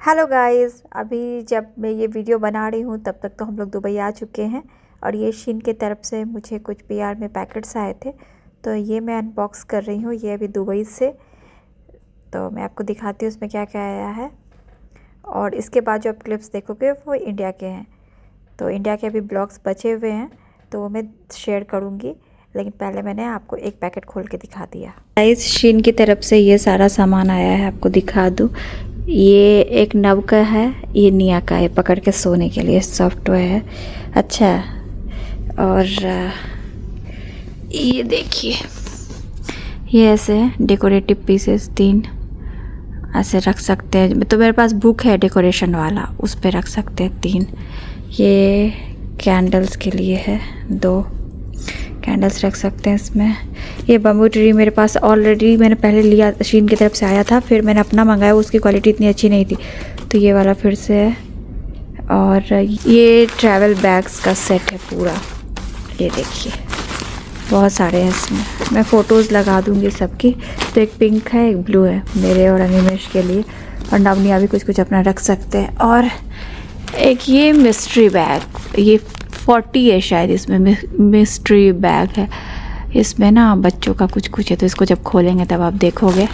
Hello guys, अभी जब मैं ये वीडियो बना रही हूँ तब तक तो हम लोग दुबई आ चुके हैं। और ये शीन की तरफ से मुझे कुछ पीआर में पैकेट्स आए थे, तो ये मैं अनबॉक्स कर रही हूँ। ये अभी दुबई से, तो मैं आपको दिखाती हूँ उसमें क्या क्या आया है। और इसके बाद जो आप क्लिप्स देखोगे वो इंडिया के हैं। तो इंडिया के अभी ब्लॉग्स बचे हुए हैं तो वो मैं शेयर करूँगी, लेकिन पहले मैंने आपको एक पैकेट खोल के दिखा दिया। गाइस, शीन की तरफ से ये सारा सामान आया है, आपको दिखा दूँ। ये एक नव का है, ये निया का है, पकड़ के सोने के लिए सॉफ्टवेयर है। अच्छा, और ये देखिए, ये ऐसे है डेकोरेटिव पीसेस 3 ऐसे रख सकते हैं। तो मेरे पास बुक है डेकोरेशन वाला, उस पे रख सकते हैं 3। ये कैंडल्स के लिए है, 2 कैंडल्स रख सकते हैं इसमें। ये बम्बू ट्री मेरे पास ऑलरेडी मैंने पहले लिया, शीन की तरफ से आया था, फिर मैंने अपना मंगाया, उसकी क्वालिटी इतनी अच्छी नहीं थी, तो ये वाला फिर से है। और ये ट्रैवल बैग्स का सेट है पूरा, ये देखिए बहुत सारे हैं इसमें। मैं फ़ोटोज़ लगा दूँगी सबकी। तो एक पिंक है, एक ब्लू है, मेरे और अनिमेश के लिए, और नवनिया भी कुछ कुछ अपना रख सकते हैं। और एक ये मिस्ट्री बैग, ये 40 है शायद, इसमें मिस्ट्री बैग है। इसमें ना बच्चों का कुछ कुछ है, तो इसको जब खोलेंगे तब आप देखोगे।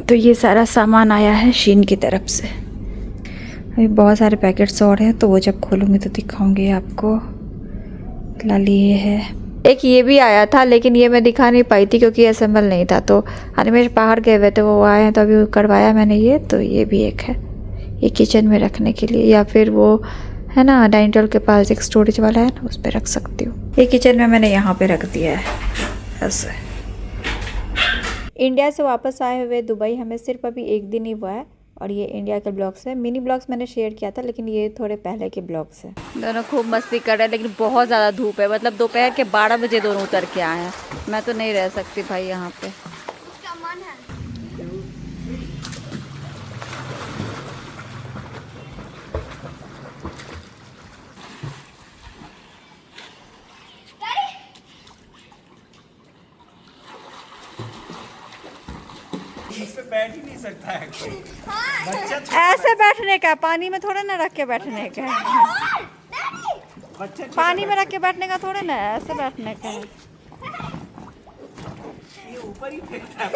तो ये सारा सामान आया है शीन की तरफ से। अभी बहुत सारे पैकेट्स और हैं, तो वो जब खोलूँगी तो दिखाऊंगी आपको। फिलहाल ये है। एक ये भी आया था, लेकिन ये मैं दिखा नहीं पाई थी क्योंकि असेंबल नहीं था, तो अनिमेश बाहर गए हुए थे, वो आए हैं तो अभी करवाया मैंने ये। तो ये भी एक है, ये किचन में रखने के लिए, या फिर वो है ना डाइनिंग टेबल के पास एक स्टोरेज वाला है ना, उस पर रख सकती हूँ। ये किचन में मैंने यहाँ पे रख दिया है ऐसे। इंडिया से वापस आए हुए दुबई हमें सिर्फ अभी 1 दिन ही हुआ है, और ये इंडिया के ब्लॉग्स है। मिनी ब्लॉग्स मैंने शेयर किया था, लेकिन ये थोड़े पहले के ब्लॉग्स हैं। दोनों खूब मस्ती कर रहे हैं, लेकिन बहुत ज़्यादा धूप है। मतलब दोपहर के 12 बजे दोनों उतर के आए हैं। मैं तो नहीं रह सकती भाई यहाँ पे। उसका मन है। इस पे बैठ ही नहीं सकता है कोई। बच्चा ऐसे बैठने का, पानी में थोड़े ना रख के बैठने का। बच्चा पानी में रख के बैठने का थोड़े ना, ऐसे बैठने का। ये ऊपर ही फेंकता है।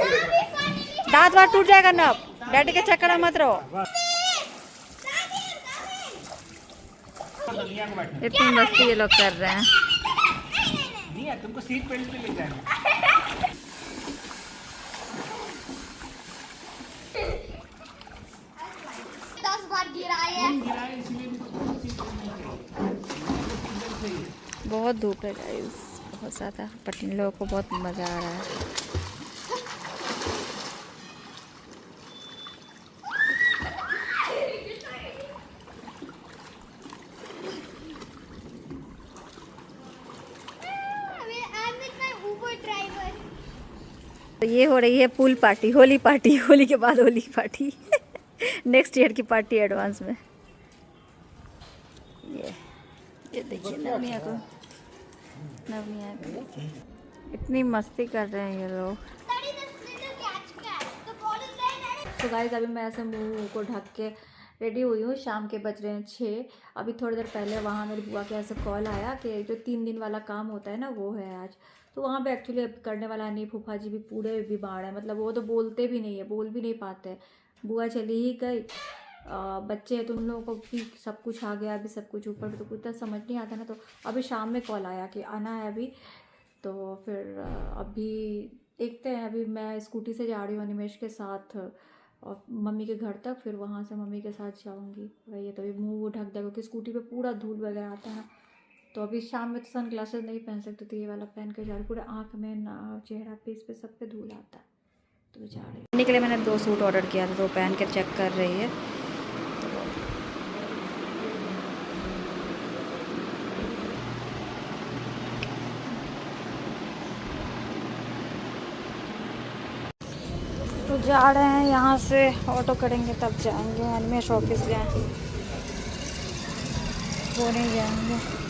दांत वात टूट जाएगा ना, डैडी के चक्कर में मत रहो। दुनिया को बैठने इतनी मस्ती ये लोग कर रहे हैं। नहीं है, तुमको सीट बेल्ट पे ले जाएंगे। 10 बार गिराए हैं। बहुत धूप है गाइस, बहुत ज़्यादा। बट इन लोगों को बहुत मज़ा आ रहा है। I'm with my Uber driver. तो ये हो रही है pool party, Holi party. Holi के बाद होली पार्टी। नेक्स्ट ईयर की पार्टी एडवांस में। ये देखिए नवनिया को, नवनिया को इतनी मस्ती कर रहे हैं ये लोग। Daddy, this little cat. The ball is there, Daddy. तो गाइस, अभी मैं ऐसे मुंह को ढक के रेडी हुई हूँ। शाम के बज रहे हैं 6। अभी थोड़ी देर पहले वहाँ मेरी बुआ के ऐसे कॉल आया कि जो 3 दिन वाला काम होता है ना, वो है आज। तो वहाँ पे एक्चुअली करने वाला नहीं, फूफा जी भी पूरे बीमार है। मतलब वो तो बोलते भी नहीं है, बोल भी नहीं पाते। बुआ चली ही गई, बच्चे हैं तो उन लोगों को भी सब कुछ आ गया, अभी सब कुछ ऊपर, तो कुछ समझ नहीं आता ना। तो अभी शाम में कॉल आया कि आना है अभी। तो फिर अभी देखते हैं। अभी मैं स्कूटी से जा रही हूँ अनिमेश के साथ और मम्मी के घर तक, फिर वहाँ से मम्मी के साथ जाऊँगी। वही तो अभी मुँह ढक देगा क्योंकि स्कूटी पे पूरा धूल वगैरह आता है ना। तो अभी शाम में तो सन ग्लासेस नहीं पहन सकते, तो ये वाला पहन के जा रही। पूरे आँख में ना, चेहरा पे, इस पे सब पे धूल आता है, तो जा रही। पहनने के लिए मैंने 2 सूट ऑर्डर किया था, तो पहन के चेक कर रही है। तो जा रहे हैं यहाँ से, ऑटो करेंगे तब जाएंगे। अनिमेश ऑफिस गए, वो नहीं जाएंगे।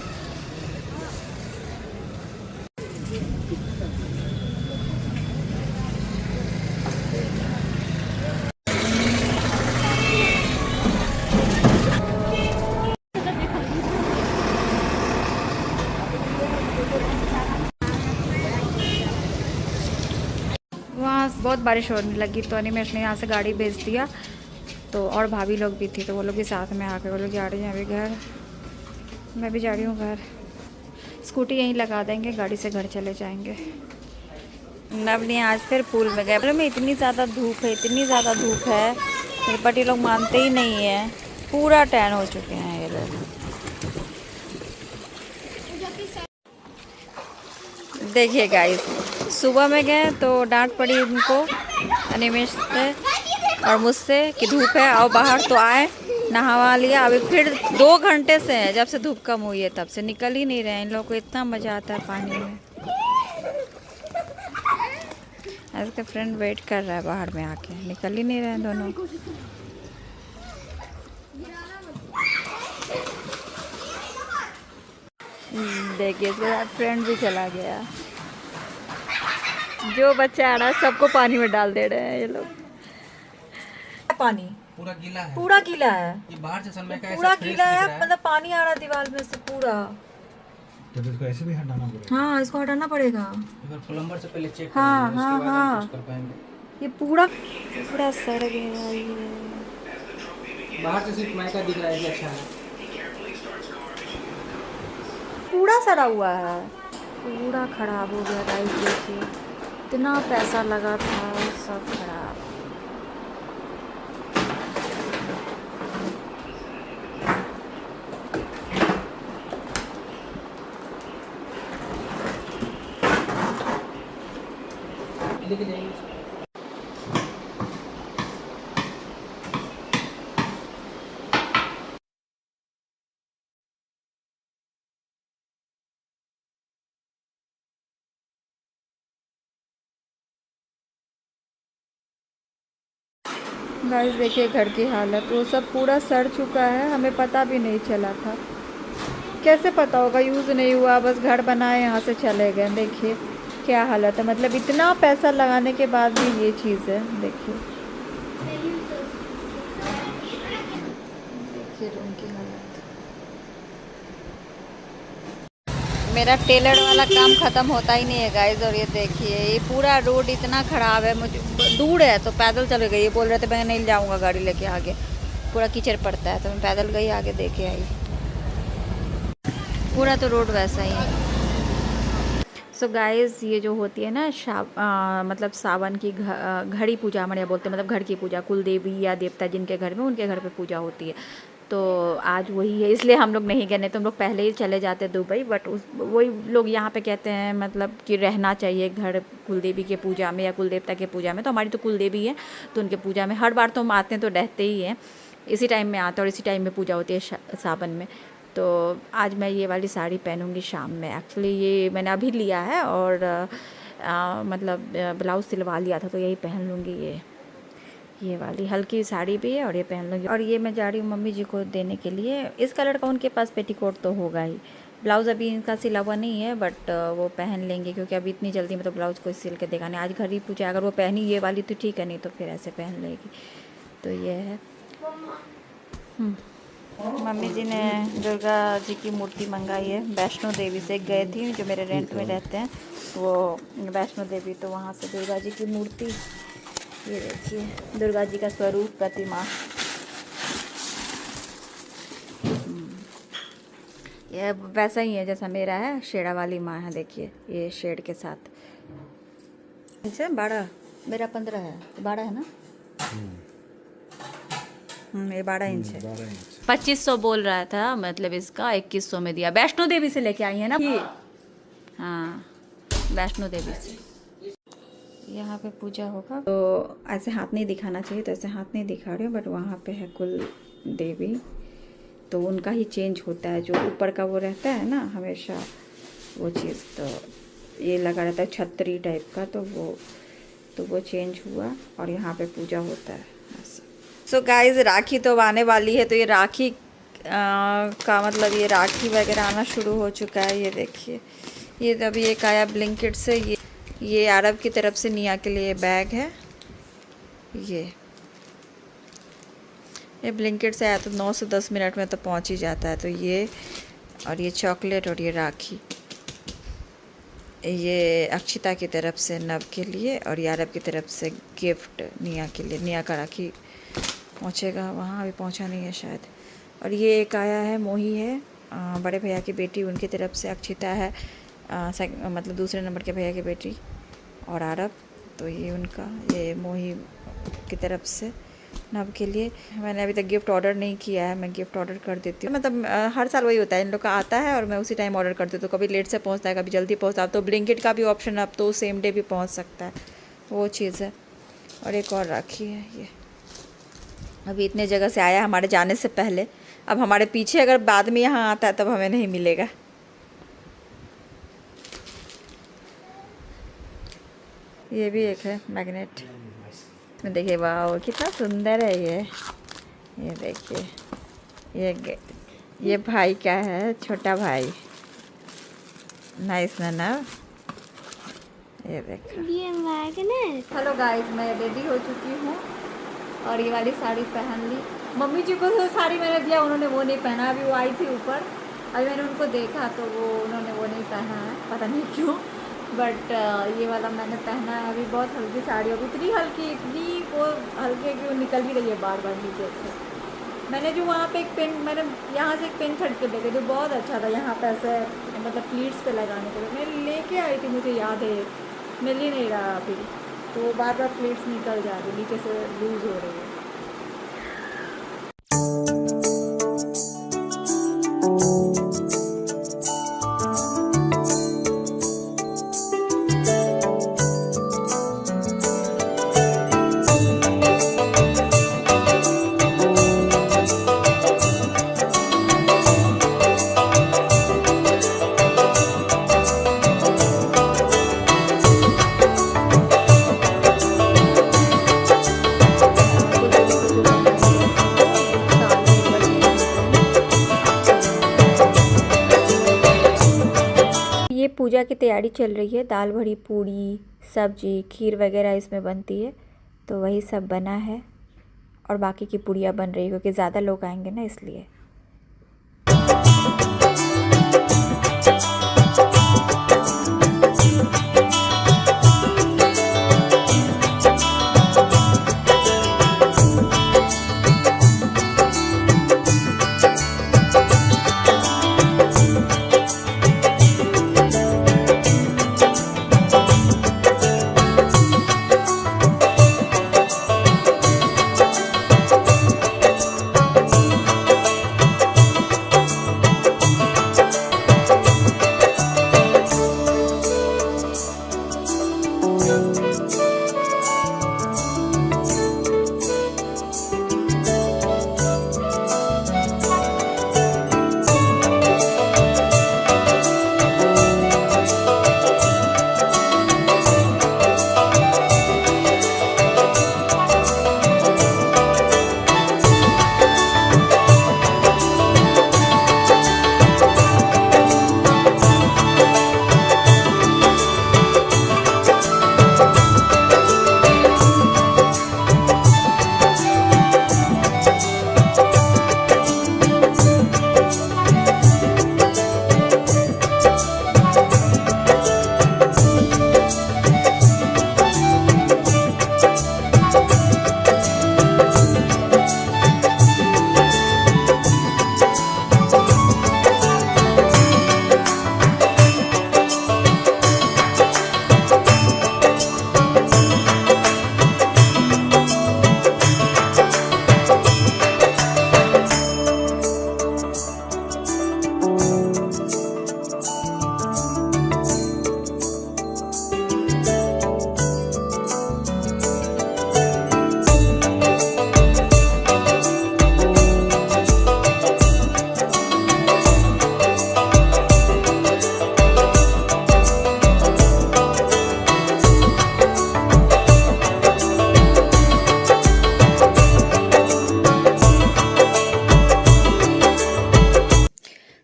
वहाँ बहुत बारिश होने लगी तो अनिमेश ने यहाँ से गाड़ी भेज दिया। तो और भाभी लोग भी थी तो वो लोग भी साथ में आकर वो लोग जा रहे हैं अभी घर। मैं भी जा रही हूँ घर। स्कूटी यहीं लगा देंगे, गाड़ी से घर चले जाएंगे। नवनी आज फिर पूल में गए। में इतनी ज़्यादा धूप है, इतनी ज़्यादा धूप है, मेरे पति लोग मानते ही नहीं है। पूरा टैन हो चुके हैं ये लोग। देखिए गाइस, सुबह में गए तो डांट पड़ी उनको अनिमेश से और मुझसे कि धूप है और बाहर, तो आए नहावा लिया। अभी फिर 2 घंटे से है, जब से धूप कम हुई है तब से निकल ही नहीं रहे हैं। इन लोगों को इतना मज़ा आता है पानी में। इसका फ्रेंड वेट कर रहा है बाहर में आके, निकल ही नहीं रहे हैं दोनों। देखिए इसके साथ फ्रेंड भी चला गया। जो बच्चा आ रहा है सबको पानी में डाल दे रहे हैं ये लोग। पानी पूरा गीला है, पूरा गीला है, ये बाहर से समय का पूरा गीला है, मतलब पानी आ रहा है दीवार में से पूरा। तो इसको ऐसे भी हटाना पड़ेगा। हाँ, इसको हटाना पड़ेगा। अगर प्लम्बर से पहले चेक हाँ करेंगे, हाँ उसके बाद हाँ, हम कुछ कर पाएंगे। ये पूरा सड़ गया है ये। बाहर से सिर्फ माइका दिख रहा है कि अच्छा है। पूरा सड़ा हुआ है, पूरा खराब हो गया गाइस। देखिए इतना पैसा लगा था, सब खराब। लेके जाएंगे। गाइस देखिए घर की हालत, वो सब पूरा सड़ चुका है, हमें पता भी नहीं चला था। कैसे पता होगा, यूज़ नहीं हुआ, बस घर बनाए यहाँ से चले गए। देखिए क्या हालत है, मतलब इतना पैसा लगाने के बाद भी ये चीज़ है। देखिए रूम की हालत। मेरा टेलर वाला काम ख़त्म होता ही नहीं है गाइस। और ये देखिए ये पूरा रोड इतना ख़राब है, मुझे दूर है तो पैदल चले गई। ये बोल रहे थे मैं नहीं जाऊँगा गाड़ी लेके आगे, पूरा कीचड़ पड़ता है, तो मैं पैदल गई, आगे देखे आई। पूरा तो रोड वैसा ही है। सो गाइस ये जो होती है ना मतलब सावन की घड़ी पूजा हमारे यहाँ बोलते हैं, मतलब घर की पूजा, कुल देवी या देवता जिनके घर में, उनके घर पे पूजा होती है। तो आज वही है, इसलिए हम लोग नहीं गए, नहीं तो हम लोग पहले ही चले जाते दुबई। बट वही लोग यहाँ पे कहते हैं मतलब कि रहना चाहिए घर कुल देवी के पूजा में या कुल देवता के पूजा में। तो हमारी तो कुल देवी है, तो उनके पूजा में हर बार तो हम आते हैं तो रहते ही हैं, इसी टाइम में आते हैं और इसी टाइम में पूजा होती है सावन में। तो आज मैं ये वाली साड़ी पहनूंगी शाम में। एक्चुअली ये मैंने अभी लिया है और मतलब ब्लाउज़ सिलवा लिया था, तो यही पहन लूँगी। ये वाली हल्की साड़ी भी है और ये पहन लूँगी। और ये मैं जा रही हूँ मम्मी जी को देने के लिए। इस कलर का उनके पास पेटीकोट तो होगा ही। ब्लाउज़ अभी इनका सिला हुआ नहीं है, बट वो पहन लेंगे क्योंकि अभी इतनी जल्दी में तो ब्लाउज़ को सिल के देगा नहीं। आज घर ही पूछा, अगर वो पहनी ये वाली तो ठीक है, नहीं तो फिर ऐसे पहन लेगी। तो ये है। मम्मी जी ने दुर्गा जी की मूर्ति मंगाई है वैष्णो देवी से। गए थी, जो मेरे रेंट में रहते हैं वो वैष्णो देवी, तो वहाँ से दुर्गा जी की मूर्ति, ये देखिए दुर्गा जी का स्वरूप प्रतिमा। ये वैसा ही है जैसा मेरा है, शेड़ा वाली माँ है। देखिए ये शेड के साथ। अच्छा 12, मेरा 15 है, 12 है ना। ये 12 इंच है। 2500 बोल रहा था, मतलब इसका 2100 में दिया। वैष्णो देवी से लेके आई है ना ये। हाँ वैष्णो देवी से। यहाँ पे पूजा होगा तो ऐसे हाथ नहीं दिखाना चाहिए, तो ऐसे हाथ नहीं दिखा रही हूँ, बट वहाँ पे है कुल देवी, तो उनका ही चेंज होता है। जो ऊपर का वो रहता है ना हमेशा वो चीज़, तो ये लगा रहता है छतरी टाइप का, तो वो चेंज हुआ और यहाँ पे पूजा होता है ऐसा। सो गाइस राखी तो आने वाली है, तो ये राखी का मतलब ये राखी वगैरह आना शुरू हो चुका है। ये देखिए ये अभी एक आया ब्लिंकिट से। ये अरब की तरफ से निया के लिए बैग है। ये ब्लिंकिट से आया तो 9 से 10 मिनट में तो पहुंच ही जाता है। तो ये और ये चॉकलेट और ये राखी ये अक्षिता की तरफ से नव के लिए और यारब की तरफ से गिफ्ट निया के लिए। निया का राखी पहुँचेगा वहाँ, अभी पहुँचा नहीं है शायद। और ये एक आया है, मोही है, बड़े भैया की बेटी, उनकी तरफ से अक्षिता है, मतलब दूसरे नंबर के भैया की बेटी और आरब, तो ये उनका, ये मोही की तरफ से नव के लिए। मैंने अभी तक गिफ्ट ऑर्डर नहीं किया है, मैं गिफ्ट ऑर्डर कर देती हूँ। मतलब हर साल वही होता है, इन लोग का आता है और मैं उसी टाइम ऑर्डर कर देती हूँ। कभी लेट से पहुँचता है, कभी जल्दी पहुँचता है। अब तो ब्लिंकिट का भी ऑप्शन, अब तो सेम डे भी पहुँच सकता है, वो चीज़ है। और एक और राखी है ये, अभी इतने जगह से आया हमारे जाने से पहले, अब हमारे पीछे अगर बाद में यहाँ आता है तब हमें नहीं मिलेगा। ये भी एक है मैग्नेट, इसमें देखिए, वाह कितना सुंदर है ये देखिए, ये भाई का है, छोटा भाई, नाइस ना। ये देखो, ये मैग्नेट। हेलो गाइस, मैं रेडी हो चुकी हूँ और ये वाली साड़ी पहन ली। मम्मी जी को तो साड़ी मैंने दिया, उन्होंने वो नहीं पहना। अभी वो आई थी ऊपर, अभी मैंने उनको देखा तो उन्होंने वो नहीं पहना है, पता नहीं क्यों। बट ये वाला मैंने पहना है। अभी बहुत हल्की साड़ी होगी, इतनी हल्की, इतनी वो हल्की कि वो निकल ही रही है बार बार नीचे से। मैंने जो वहाँ पे एक पेन, मैंने यहाँ से एक पेन खरीद के लेके, जो बहुत अच्छा था, यहाँ पे ऐसे मतलब प्लीट्स पे लगाने के लिए मैं लेके आई थी, मुझे याद है, मिल ही नहीं रहा अभी, तो बार बार प्लीट्स निकल जा रही, नीचे से लूज़ हो रही है। पूजा की तैयारी चल रही है, दाल भरी, पूड़ी, सब्जी, खीर वगैरह इसमें बनती है, तो वही सब बना है। और बाकी की पूड़ियाँ बन रही है क्योंकि ज़्यादा लोग आएंगे ना, इसलिए।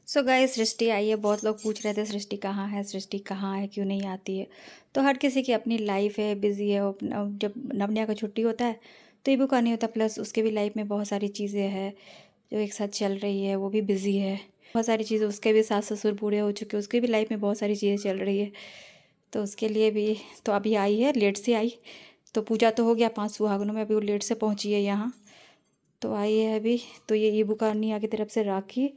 सो गाइस, सृष्टि आई है। बहुत लोग पूछ रहे थे सृष्टि कहाँ है, सृष्टि कहाँ है, क्यों नहीं आती है। तो हर किसी की अपनी लाइफ है, बिज़ी है। जब नवन्या का छुट्टी होता है तो ईबू का नहीं होता, प्लस उसके भी लाइफ में बहुत सारी चीज़ें हैं जो एक साथ चल रही है, वो भी बिज़ी है। बहुत सारी चीज़ें, उसके भी सास ससुर बूढ़े हो चुके, उसके भी लाइफ में बहुत सारी चीज़ें चल रही है। तो उसके लिए भी तो अभी आई है, लेट से आई। तो पूजा तो हो गया 5 सुहागनों में, अभी वो लेट से पहुंची है यहाँ। तो आई है अभी। तो ये ईबू का निया की तरफ से राखी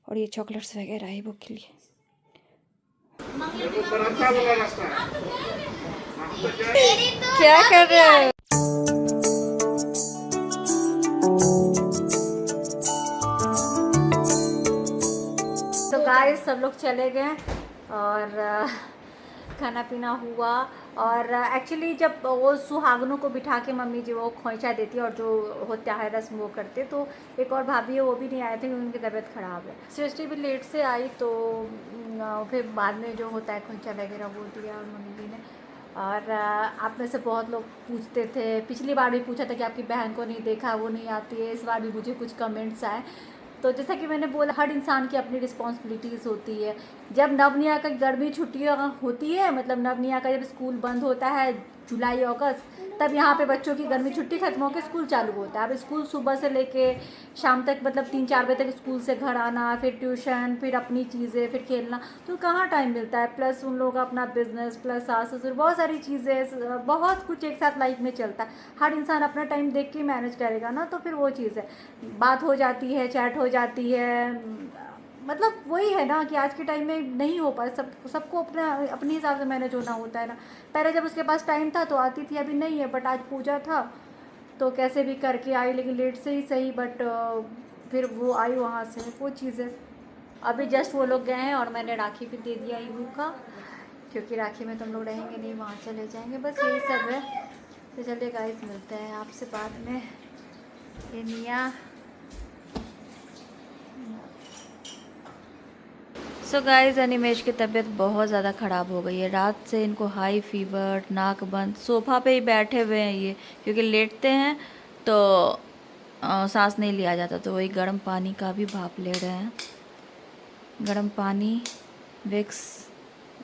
और ये चॉकलेट्स वगैरह है ईबू के लिए। क्या कर रहे हो? तो गाइस सब लोग चले गए और खाना पीना हुआ। और एक्चुअली जब वो सुहागनों को बिठा के मम्मी जी वो खोइंचा देती है और जो होता है रस्म वो करते, तो एक और भाभी है वो भी नहीं आए थे क्योंकि उनकी तबीयत ख़राब है। सिस्टर भी लेट से आई, तो फिर बाद में जो होता है खोइंचा वगैरह वो दिया और मम्मी ने। और आप में से बहुत लोग पूछते थे, पिछली बार भी पूछा था कि आपकी बहन को नहीं देखा, वो नहीं आती है। इस बार भी मुझे कुछ कमेंट्स आए। तो जैसा कि मैंने बोला, हर इंसान की अपनी रिस्पॉन्सिबिलिटीज़ होती है। जब नवनिया का गर्मी छुट्टियाँ होती है, मतलब नवनिया का जब स्कूल बंद होता है जुलाई अगस्त, तब यहाँ पे बच्चों की गर्मी छुट्टी खत्म होकर स्कूल चालू होता है। अब स्कूल सुबह से लेके शाम तक, मतलब 3-4 बजे तक स्कूल से घर आना, फिर ट्यूशन, फिर अपनी चीज़ें, फिर खेलना, तो कहाँ टाइम मिलता है। प्लस उन लोगों का अपना बिजनेस, प्लस सास ससुर, बहुत सारी चीज़ें, बहुत कुछ एक साथ लाइफ में चलता है। हर इंसान अपना टाइम देख के मैनेज करेगा ना, तो फिर वो चीज़ है, बात हो जाती है, चैट हो जाती है। मतलब वही है ना कि आज के टाइम में नहीं हो पाए, सबको अपने हिसाब से मैनेज होना होता है ना। पहले जब उसके पास टाइम था तो आती थी, अभी नहीं है। बट आज पूजा था तो कैसे भी करके आई, लेकिन लेट से ही सही, बट फिर वो आई वहाँ से, वो चीज़ है। अभी जस्ट वो लोग गए हैं और मैंने राखी भी दे दिया ईबू का, क्योंकि राखी में तुम लोग रहेंगे नहीं, वहाँ चले जाएंगे, बस यही सब है। तो चलिए गाइस, मिलते हैं आपसे बाद में। ये निया सो गाइस, अनिमेश की तबीयत बहुत ज़्यादा ख़राब हो गई है। रात से इनको हाई फीवर, नाक बंद, सोफ़ा पे ही बैठे हुए हैं ये, क्योंकि लेटते हैं तो सांस नहीं लिया जाता। तो वही गर्म पानी का भी भाप ले रहे हैं, गर्म पानी विक्स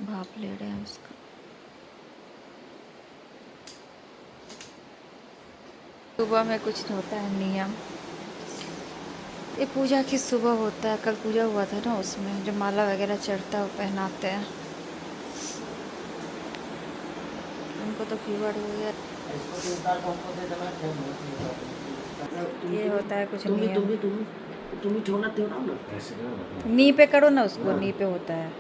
भाप ले रहे हैं उसका। सुबह में कुछ होता है नियम, ये पूजा की सुबह होता है। कल पूजा हुआ था ना, उसमें जो माला वगैरह चढ़ता है वो पहनाते हैं। उनको तो फीवर हो गया। ये होता है कुछ नियम। नी पे करो ना उसको, नी पे होता है।